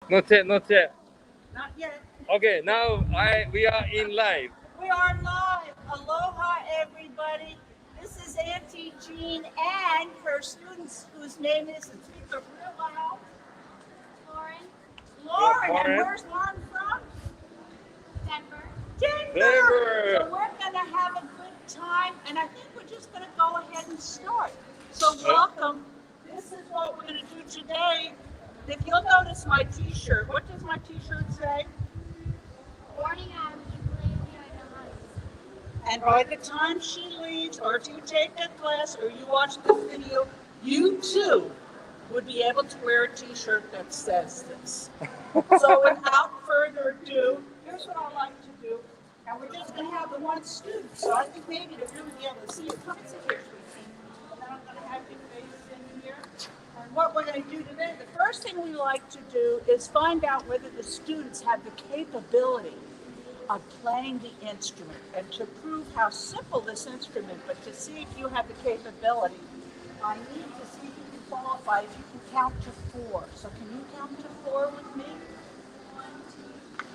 Not yet, not yet. Not yet. Okay, now we are in live. We are live. Aloha, everybody. This is Auntie Jean and her students, whose name is, and speak up real loud, Lauren, Lauren. And Lauren. where's Lauren from? Denver. Denver. Denver. So we're going to have a good time, and I think we're just going to go ahead and start. So welcome. This is what we're going to do today. If you'll notice my T-shirt, what does my T-shirt say? Warning out ukulele on the hunt. And by the time she leaves, or if you take that class, or you watch this video, you too would be able to wear a T-shirt that says this. So without further ado, here's what I like to do. And we're just going to have the one student. So I think maybe to really be able to see you, come and sit here, Tracy. And then I'm going to have your face in here. And what we're going to do today, the first thing we like to do is find out whether the students have the capability of playing the instrument, and to prove how simple this instrument, but to see if you have the capability, I need to see if you can qualify, if you can count to 4. So can you count to 4 with me? 1, 2, 3,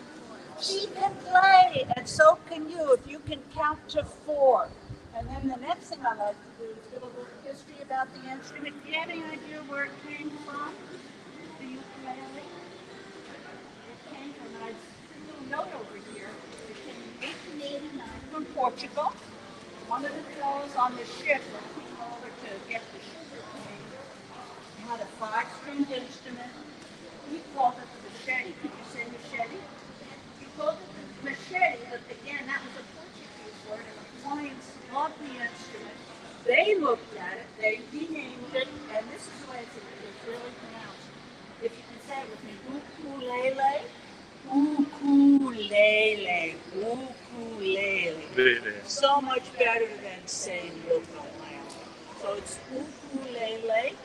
4. She can play, and so can you if you can count to 4. And then the next thing I like to do is give a little history about the instrument. Do you have any idea where it came from? The ukulele? It came from, and I see a little note over here. It came in 1889 from Portugal. One of the fellows on the ship that came over to get the sugar cane had a 5-stringed instrument. He called it the machete. Can you say machete? He called it the machete, but again, that was a Portuguese word, and the Hawaiians loved the instrument. They looked at it, they renamed it, and this is the way it's really pronounced. If you can say it with me, ukulele. Ukulele. Ukulele. So much better than saying ukulele. So it's ukulele,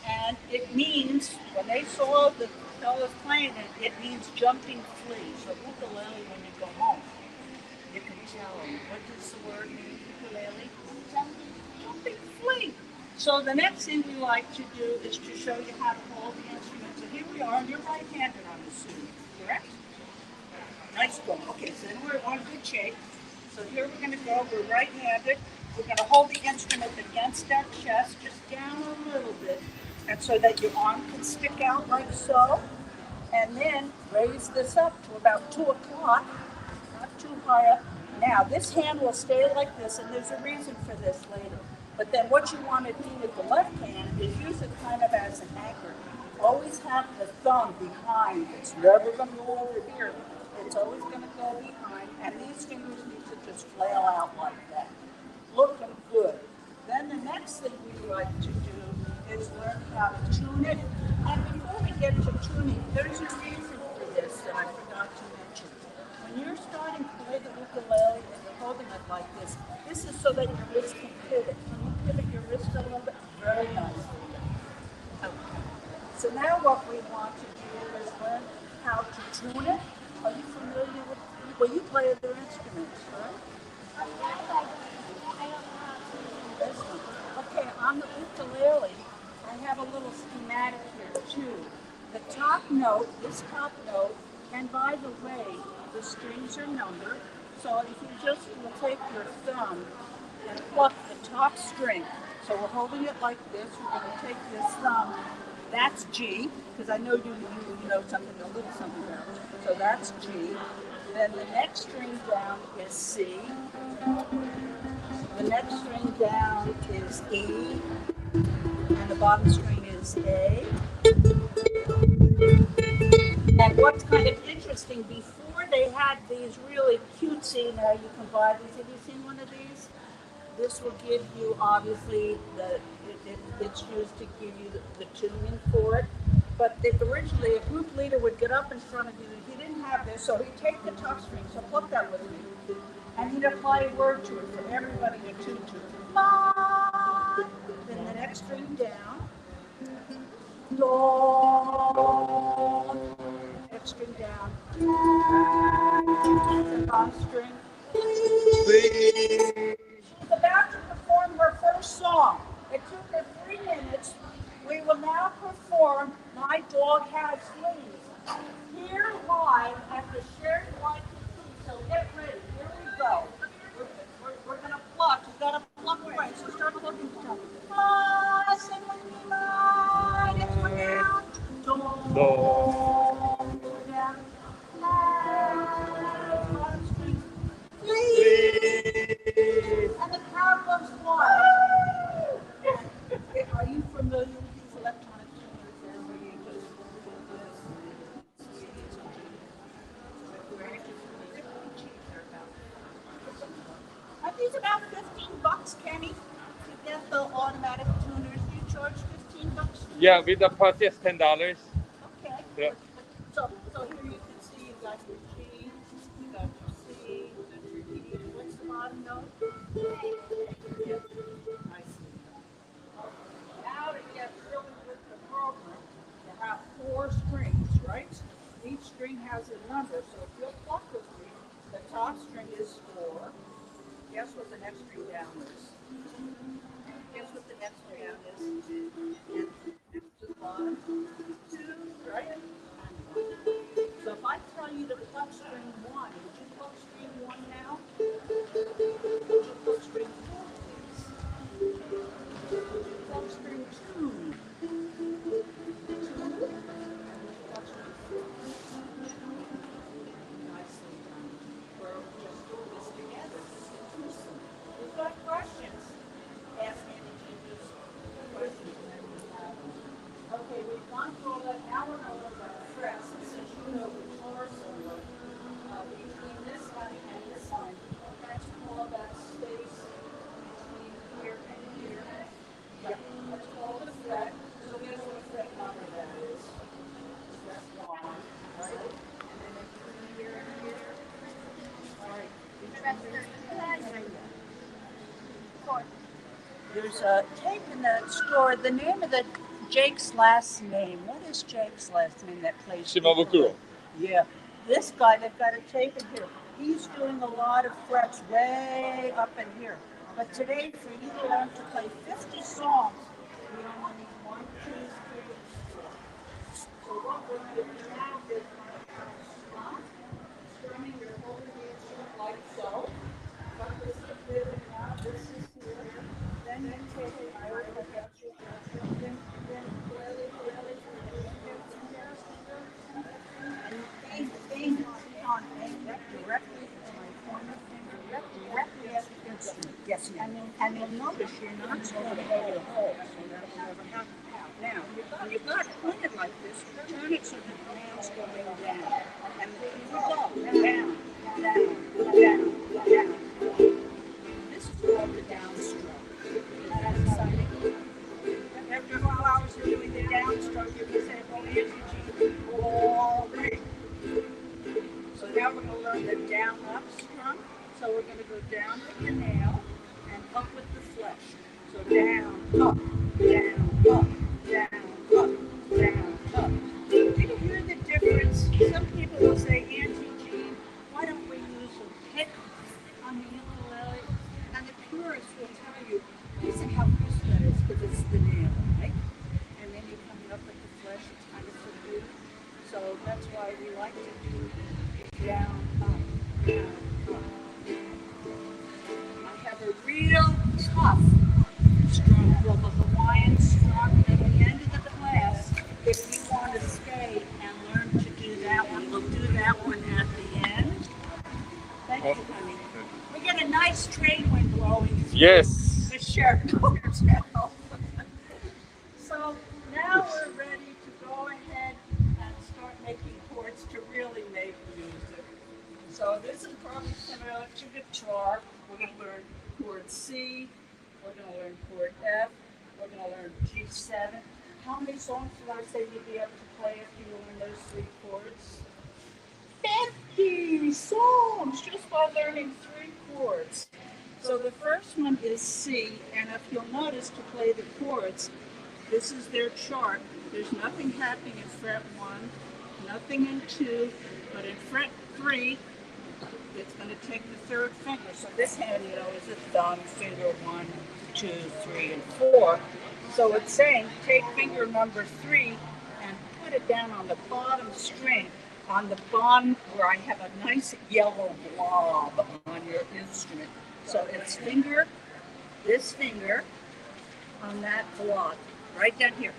and it means, when they saw the fellows playing it, it means jumping flea. So ukulele, when you go home, you can tell them, what does the word mean, ukulele? Jumping flea. So the next thing we like to do is to show you how to hold the instrument. So here we are, and you're right-handed, I'm assuming, correct? Nice going. Okay, so then we're in good shape. So here we're going to go. We're right-handed. We're going to hold the instrument against our chest, just down a little bit, and so that your arm can stick out like so. And then raise this up to about 2 o'clock, not too high up. Now, this hand will stay like this, and there's a reason for this later. But then what you want to do with the left hand is use it kind of as an anchor. Always have the thumb behind. It's never going to go over here. It's always going to go behind, and these fingers need to just flail out like that. Looking good. Then the next thing we like to do is learn how to tune it. And before we get to tuning, there's a reason for this that I forgot to mention. When you're starting to play the ukulele and you're holding it like this is so that your wrist can pivot. Can you pivot your wrist a little bit? Very nice. Okay. So now what we want to do is learn how to tune it. Are you familiar with, well, you play other instruments, right? I don't know how to do This one. Okay, on the ukulele, I have a little schematic here too. The top note, this top note, and by the way, the strings are numbered. So if you just will take your thumb and pluck the top string. So we're holding it like this. We're going to take this thumb. That's G, because I know you know something, a little something about it. So that's G. Then the next string down is C. The next string down is E. And the bottom string is A. And what's kind of interesting, before they had these really cutesy, now you can buy these. Have you seen one of these? This will give you, obviously, it's used to give you the tuning for it. But originally, a group leader would get up in front of you, and he didn't have this, so he'd take the top string, so pluck that with me, and he'd apply a word to it for everybody to tune to. Ba. Then the next string down. Do. Next string down. The bottom string. She's about to perform her first song. It took her 3 minutes. We will now perform My Dog Has Fleas. all the way down. Bottom string, please. And the crowd goes wild. Are you familiar with these electronic tuners where you just do this? Very cheap. They're about. Are these about $15, Kenny? To get the automatic tuners, you charge $15? Yeah, with the purchase $10. Okay. Yeah. So here you can see you got your G, you got your C, you got your E. What's the bottom note? Yep. I see. Now to get really with the program, you have 4 strings, right? Each string has a number. So if you'll pluck with me, the top string is 4. Guess what the next string down is? Guess what the next string down is? And next to the bottom, 2, right? So if I tell you to pluck string 1, would you pluck string 1 now? Would you pluck string 4, please? Would you pluck string 2? Pluck string 4. Nicely done. We're just doing this together. We've got questions. Ask Auntie Jean just questions and then we have them. Okay, we've gone through all that. Now we're going to look at frets. Since you know the guitar solo, between this line and this line, that's all that space between here and here. Yeah, that's called a fret. So guess what fret number that is? Fret 1, right? And then between here and here. All right. There's a tape in the store. The name of Jake's last name. What is Jake's last name that plays? Shimabukuro. Yeah. This guy, they've got a tape in here. He's doing a lot of frets way up in here. But today, for you to learn to play 50 songs, we only need 1, 2, 3, 4. So what we're going to do now is strumming your whole instrument like so. But this is rhythm now. This is here. Then you take it out of the capture. Then and bang on directly to my pointer finger, directly at the instrument. Yes, ma'am. And you'll notice you're not going to go to the hole, so that'll never happen. Now, when you've got it pointed like this, turn it so the hand's going down. And here we go. Down, down, down, down. This is called the downstroke. Isn't that exciting? After a while hours of doing the downstroke, you can say, well, Auntie Jean, all day. So now we're going to learn the down-up strum. So we're going to go down with the nail and up with the flesh. So down, up, down, up, down, up, down, up. Do you hear the difference? Some people will say, Auntie Jean, why don't we use a pick on the ukulele? And the purists will tell you, listen how crisp that is because it's the nail, right? And then you come up with the flesh, it's kind of subdued. So that's why we like to do down, up, down, up. I have a real tough strum called the Hawaiian strum at the end of the class. If you want to stay and learn to do that one, we'll do that one at the end. Thank you, honey. We get a nice trade wind blowing through Yes. the Sheraton Hotel. So now we're ready to go ahead and start making chords to really make music. So this is probably similar to guitar. We're going to learn chord C. We're going to learn chord F. We're going to learn G7. How many songs did I say you'd be able to play if you learn those 3 chords? 50 songs just by learning 3 chords. So the first one is C, and if you'll notice to play the chords, this is their chart. There's nothing happening in fret 1, nothing in 2, but in fret 3, it's going to take the 3rd finger. So this hand, you know, is a thumb, finger 1, 2, 3, and 4. So it's saying take finger number 3 and put it down on the bottom string, on the bottom where I have a nice yellow blob on your instrument. So it's finger, this finger on that blob, right down here.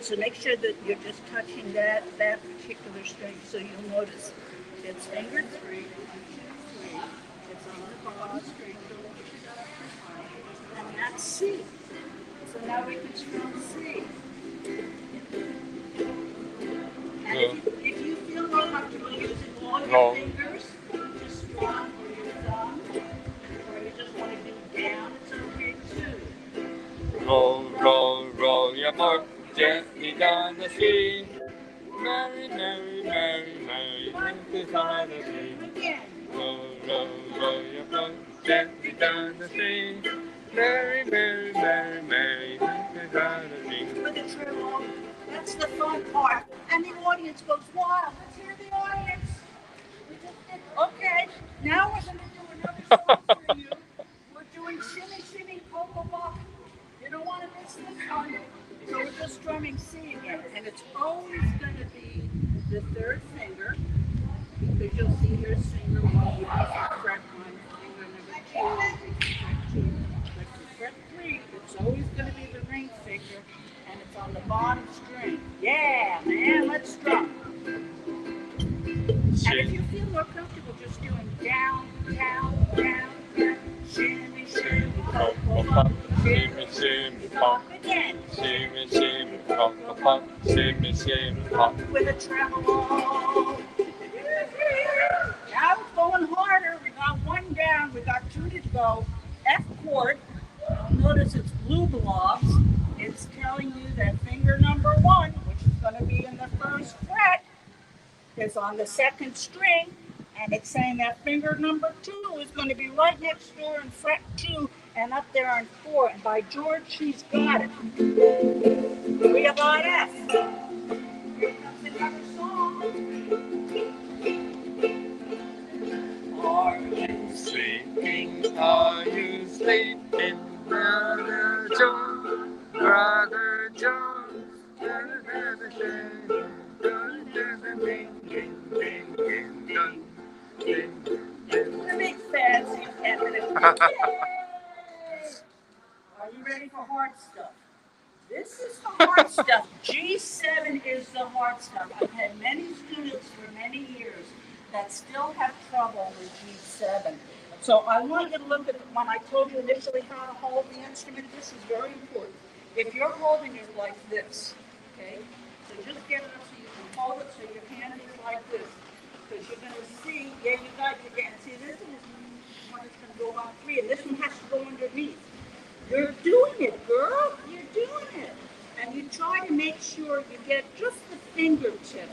So make sure that you're just touching that particular string. So you'll notice it's finger 3, 3. It's on the bottom string, and that's C. So now we can strum C. And if you feel more comfortable using all your fingers, just strum or your thumb, or you just want to do down, it's okay too. Roll, roll, roll your boat gently down the stream. Mary, Mary, Mary, Mary, drink the on the stream. Again. Roll, roll, roll your boat gently down the stream. Mary, Mary, Mary, Mary, drink the on the stream. With a tremolo, that's the fun part. And the audience goes wild. Let's hear the audience. Okay, now we're going to do another song for you. We're doing Shimmy, Shimmy, Cocoa Buck. You don't want to miss this one. So we're just strumming C again. And it's always going to be the third finger. Because you'll see here, finger 1, you can fret 1, finger number 2, fret 2. But for fret 3, it's always going to be the ring finger. And it's on the bottom string. Yeah, man, let's strum. And if you feel more comfortable just doing down, down, down, down, shimmy, shimmy, cocoa pop, Shimmy, shimmy, pop. Again. Shimmy, shimmy, cocoa pop. Shimmy, shimmy, pop. With a tremolo. Now it's going harder. We got 1 down. We got 2 to go. F chord. Notice it's blue blobs. It's telling you that finger number 1, which is going to be in the first fret, is on the second string, and it's saying that finger number 2 is going to be right next door in fret 2 and up there on 4. And by George, she's got it. We have got F. Here comes another song. Are you Sleeping, are you sleeping, Brother John? Brother John. the big fancy evidence? Are you ready for hard stuff? This is the hard stuff. G7 is the hard stuff. I've had many students for many years that still have trouble with G7. So I want you to look at when I told you initially how to hold the instrument. This is very important. If you're holding it like this, okay, so just get it up so you can hold it so your hand is like this. Because you're going to see, yeah, you got your hand. See, this is one that's going to go on 3, and this one has to go underneath. You're doing it, girl. You're doing it. And you try to make sure you get just the fingertip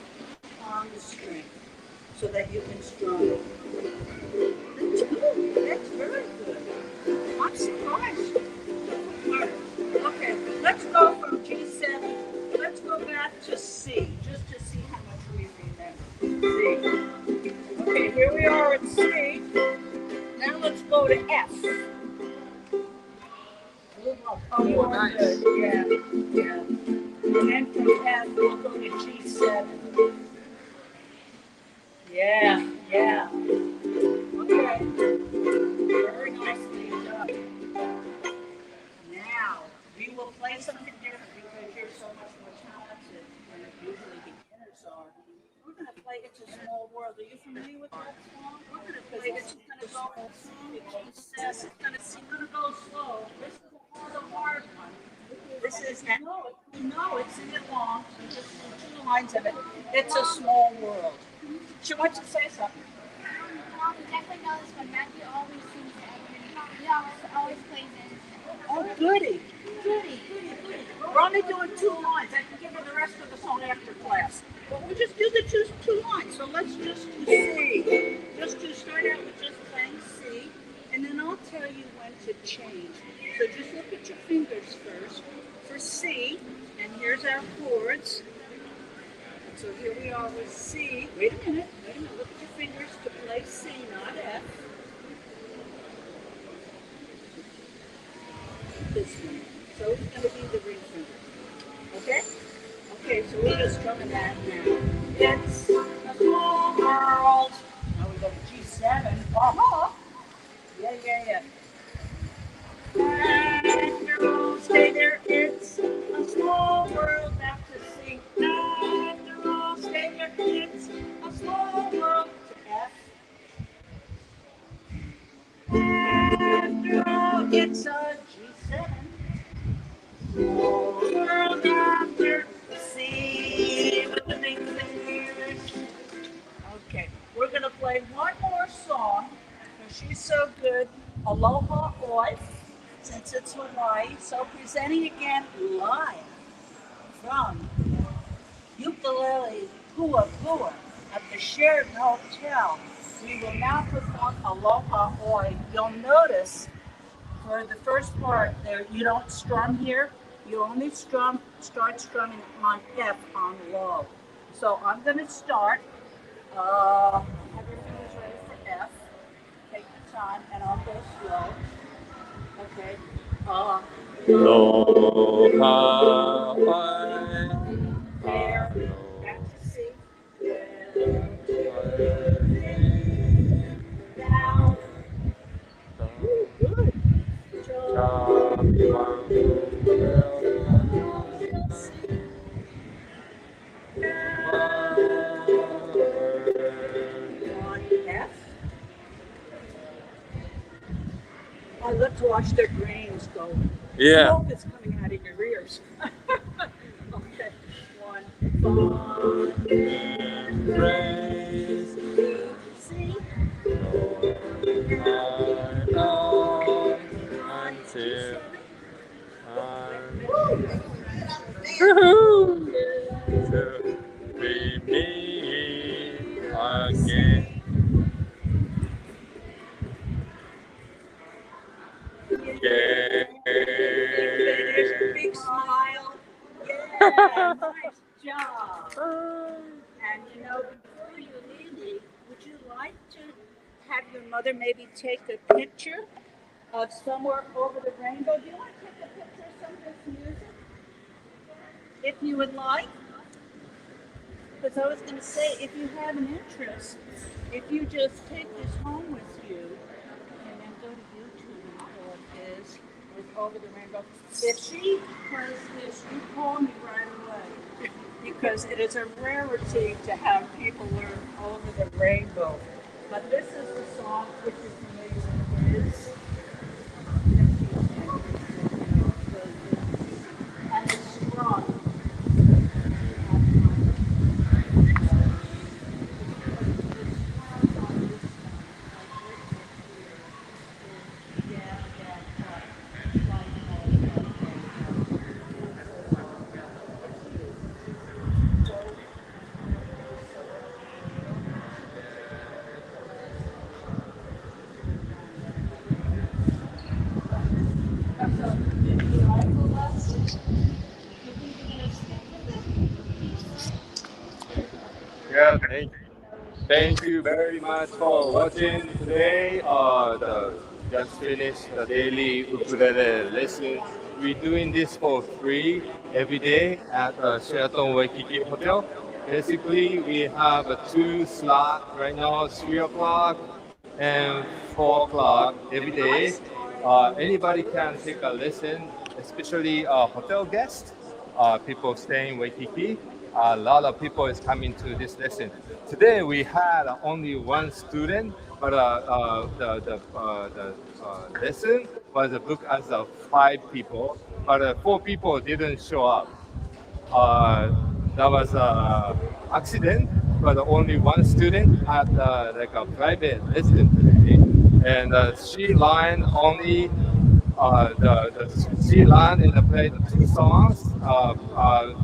on the string so that you can strum it. That's good. That's very good. I'm surprised. Okay, let's go from G7. Let's go back to C, just to see how much we remember. C. Okay, here we are at C. Now let's go to F. Oh, Oh, nice. Yeah, yeah. And then from F, we'll go to G7. Yeah, yeah. Okay. Very nicely done. Now, we will play something different because you're so much more talented than usually beginners are. We're going to play It's a Small World. Are you familiar with that song? We're going to play It's going to go it's going to go slow. This is the hard one. This is no, it's in it long. Just 2 lines of it. It's a small world. She wants to say something. Mom, we definitely know this one. Matthew always sings it. He always plays it. Oh, goody. We're only doing 2 lines. I can give her the rest of the song after class. But we'll just do the two lines. So let's just do C. Just to start out with just playing C. And then I'll tell you when to change. So just look at your fingers first for C. And here's our chords. So here we are with C. Wait a minute. Look at your fingers to play C, not F. This one. So it's going to be the ring finger. Okay? Okay, so we're just strumming that now. It's a small world. Now we go to G7. Uh-huh. Yeah. And girls, stay there. It's a small world. Back It's a small world to F. After all, it's a G7. Small world after the sea with the big fish. Okay, we're gonna play one more song because she's so good. Aloha Oi, since it's Hawaii. So presenting again live from Ukulele Puapua at the Sheraton Hotel. We will now perform Aloha Oi. You'll notice for the first part there you don't strum here. You only start strumming on F on low. So I'm going to start. Have your fingers ready for F. Take your time, and I'll go slow. Okay. Uh, Aloha, hi. there. Aloha, Back to C. hi. Down. Good. Chabi wangu On F. Oh, let's watch their grains go. Yeah. Smoke is coming out of your ears. Okay. One. Fun and Praise see. I on until to we meet again. Big smile. Yeah, nice job. And you know, before you leave, would you like to have your mother maybe take a picture of somewhere over the rainbow? Do you want to take a picture of some of this music? If you would like. Because I was going to say, if you have an interest, if you just take this home with you and then go to YouTube and all it is with Over the Rainbow. If she plays this, you call me right away. Because it is a rarity to have people learn Over the Rainbow. But this is the song which you're familiar with. And it's strong. Yeah, thank you very much for watching today. The just finished the daily ukulele lesson. We're doing this for free every day at Sheraton Waikiki Hotel. Basically, we have a two slot right now, 3 o'clock and 4 o'clock every day. Anybody can take a lesson, especially hotel guests, people staying in Waikiki. A lot of people is coming to this lesson. Today we had only one student, but the lesson was booked as 5 people, but 4 people didn't show up. Uh, that was a accident, but only one student had like a private lesson today, and she learned only she learned and played 2 songs,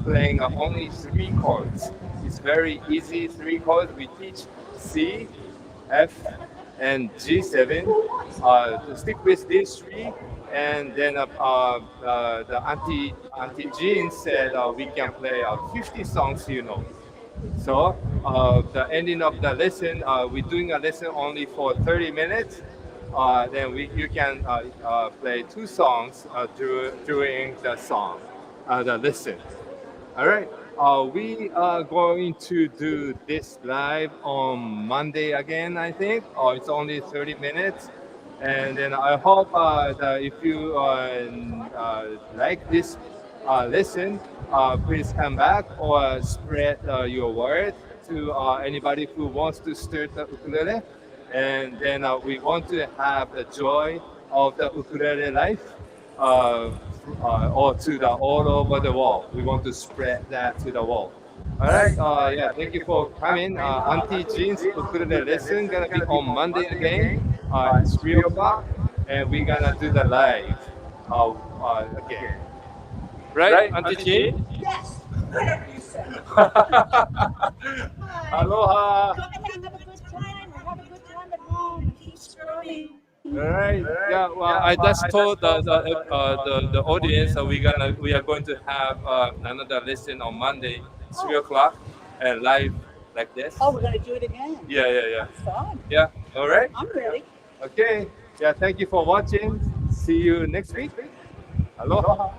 playing only 3 chords. It's very easy 3 chords. We teach C, F, and G7. To stick with these three, and then the Auntie Jean said we can play 50 songs, you know. So the ending of the lesson, we're doing a lesson only for 30 minutes. Then you can play 2 songs during the song, the lesson. All right. We are going to do this live on Monday again, I think. It's only 30 minutes. And then I hope that if you like this lesson, please come back or spread your word to anybody who wants to start the ukulele, and then we want to have the joy of the ukulele life, or to the all over the world. We want to spread that to the world. All right. Yeah. Thank you for coming. Auntie Jean's ukulele lesson gonna be on Monday again. It's 3 o'clock, and we're gonna do the live again. Right, Auntie Jean? Yes, whatever you say. Hi. Aloha. Come and have a good time, or have a good time at home, and keep strumming. All right. Yeah. Well, I just told the audience that we are going to have another lesson on Monday, 3 o'clock, and live like this. Oh, we're gonna do it again. Yeah. Yeah. Yeah. Fun. Yeah. All right. I'm ready. Okay. Yeah. Thank you for watching. See you next week. Aloha.